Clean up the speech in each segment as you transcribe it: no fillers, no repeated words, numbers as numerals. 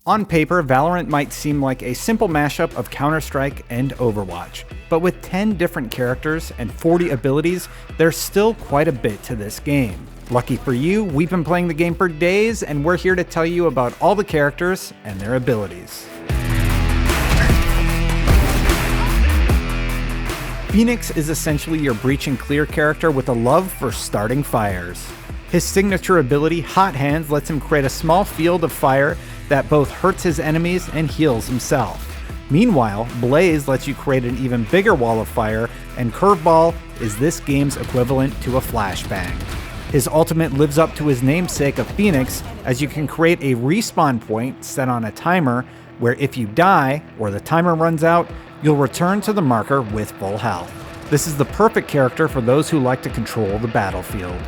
On paper, Valorant might seem like a simple mashup of Counter-Strike and Overwatch, but with 10 different characters and 40 abilities, there's still quite a bit to this game. Lucky for you, we've been playing the game for days, and we're here to tell you about all the characters and their abilities. Phoenix is essentially your breach and clear character with a love for starting fires. His signature ability, Hot Hands, lets him create a small field of fire that both hurts his enemies and heals himself. Meanwhile, Blaze lets you create an even bigger wall of fire, and Curveball is this game's equivalent to a flashbang. His ultimate lives up to his namesake of Phoenix, as you can create a respawn point set on a timer where if you die or the timer runs out, you'll return to the marker with full health. This is the perfect character for those who like to control the battlefield.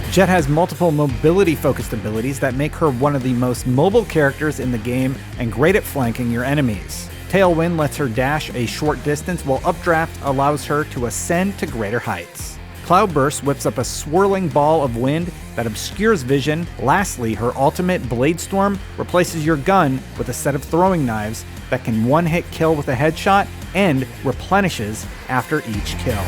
Jett has multiple mobility-focused abilities that make her one of the most mobile characters in the game and great at flanking your enemies. Tailwind lets her dash a short distance, while Updraft allows her to ascend to greater heights. Cloudburst whips up a swirling ball of wind that obscures vision. Lastly, her ultimate Bladestorm replaces your gun with a set of throwing knives that can one-hit kill with a headshot and replenishes after each kill.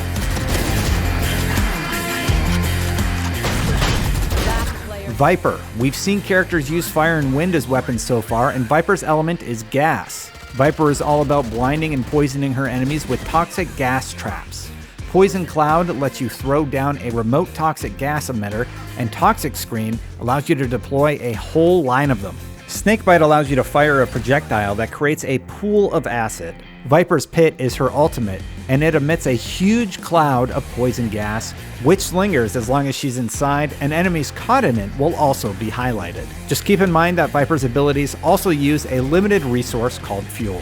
Viper. We've seen characters use fire and wind as weapons so far, and Viper's element is gas. Viper is all about blinding and poisoning her enemies with toxic gas traps. Poison Cloud lets you throw down a remote toxic gas emitter, and Toxic Screen allows you to deploy a whole line of them. Snakebite allows you to fire a projectile that creates a pool of acid. Viper's Pit is her ultimate, and it emits a huge cloud of poison gas, which lingers as long as she's inside, and enemies caught in it will also be highlighted. Just keep in mind that Viper's abilities also use a limited resource called fuel.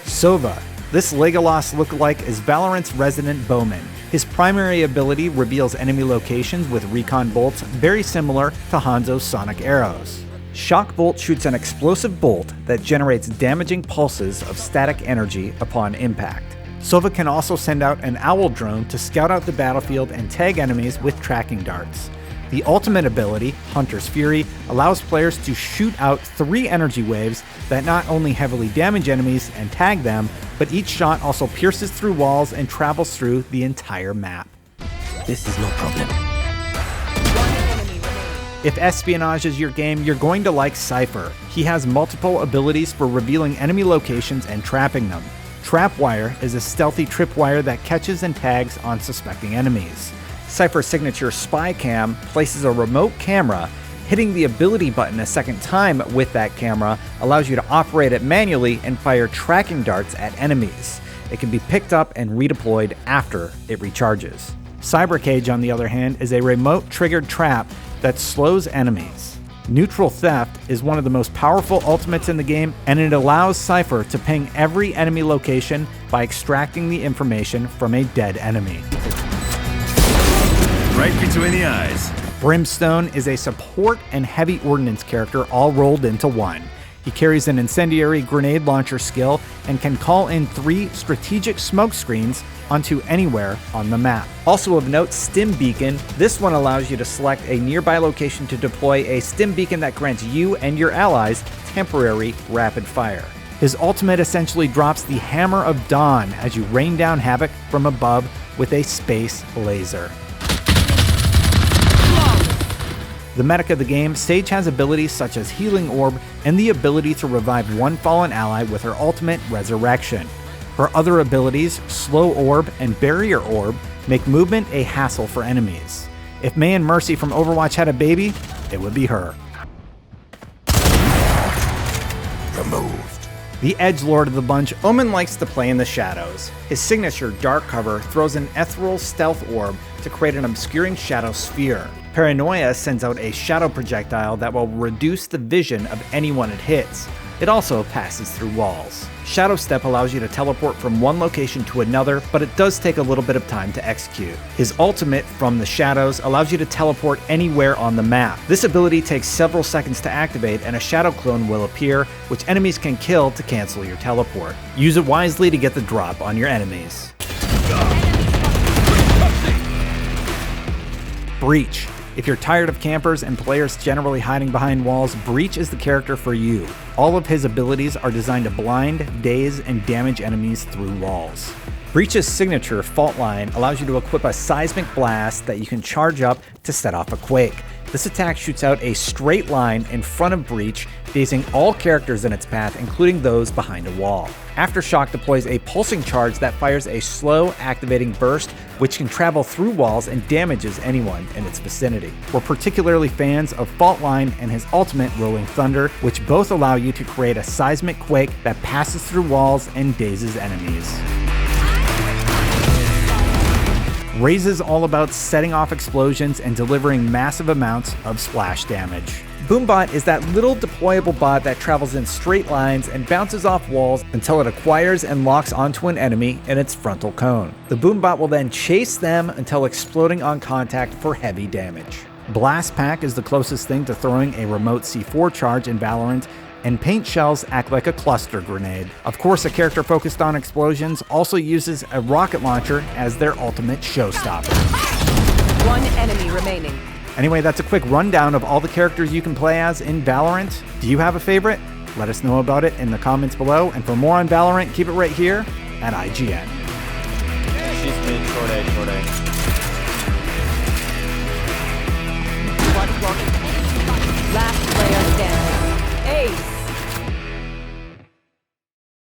Sova. This Legolas lookalike is Valorant's resident bowman. His primary ability reveals enemy locations with recon bolts very similar to Hanzo's sonic arrows. Shock Bolt shoots an explosive bolt that generates damaging pulses of static energy upon impact. Sova can also send out an owl drone to scout out the battlefield and tag enemies with tracking darts. The ultimate ability, Hunter's Fury, allows players to shoot out 3 energy waves that not only heavily damage enemies and tag them, but each shot also pierces through walls and travels through the entire map. This is no problem. If espionage is your game, you're going to like Cypher. He has multiple abilities for revealing enemy locations and trapping them. Trapwire is a stealthy tripwire that catches and tags unsuspecting enemies. Cypher's signature Spy Cam places a remote camera. Hitting the ability button a second time with that camera allows you to operate it manually and fire tracking darts at enemies. It can be picked up and redeployed after it recharges. Cybercage, on the other hand, is a remote triggered trap that slows enemies. Neutral Theft is one of the most powerful ultimates in the game, and it allows Cypher to ping every enemy location by extracting the information from a dead enemy. Right between the eyes. Brimstone is a support and heavy ordnance character all rolled into one. He carries an incendiary grenade launcher skill and can call in 3 strategic smoke screens onto anywhere on the map. Also of note, Stim Beacon. This one allows you to select a nearby location to deploy a Stim Beacon that grants you and your allies temporary rapid fire. His ultimate essentially drops the Hammer of Dawn as you rain down havoc from above with a space laser. The medic of the game, Sage has abilities such as Healing Orb and the ability to revive one fallen ally with her ultimate Resurrection. Her other abilities, Slow Orb and Barrier Orb, make movement a hassle for enemies. If May and Mercy from Overwatch had a baby, it would be her. Removed. The edgelord of the bunch, Omen likes to play in the shadows. His signature Dark Cover throws an ethereal stealth orb to create an obscuring shadow sphere. Paranoia sends out a shadow projectile that will reduce the vision of anyone it hits. It also passes through walls. Shadow Step allows you to teleport from one location to another, but it does take a little bit of time to execute. His ultimate, From the Shadows, allows you to teleport anywhere on the map. This ability takes several seconds to activate, and a shadow clone will appear, which enemies can kill to cancel your teleport. Use it wisely to get the drop on your enemies. Breach. If you're tired of campers and players generally hiding behind walls, Breach is the character for you. All of his abilities are designed to blind, daze, and damage enemies through walls. Breach's signature fault line allows you to equip a seismic blast that you can charge up to set off a quake. This attack shoots out a straight line in front of Breach, dazing all characters in its path, including those behind a wall. Aftershock deploys a pulsing charge that fires a slow activating burst, which can travel through walls and damages anyone in its vicinity. We're particularly fans of Fault Line and his ultimate Rolling Thunder, which both allow you to create a seismic quake that passes through walls and dazes enemies. Raze is all about setting off explosions and delivering massive amounts of splash damage. Boombot is that little deployable bot that travels in straight lines and bounces off walls until it acquires and locks onto an enemy in its frontal cone. The Boombot will then chase them until exploding on contact for heavy damage. Blastpack is the closest thing to throwing a remote C4 charge in Valorant, and paint shells act like a cluster grenade. Of course, a character focused on explosions also uses a rocket launcher as their ultimate showstopper. One enemy remaining. Anyway, that's a quick rundown of all the characters you can play as in Valorant. Do you have a favorite? Let us know about it in the comments below. And for more on Valorant, keep it right here at IGN. She's mid, short A, short A. Last player standing. Ace.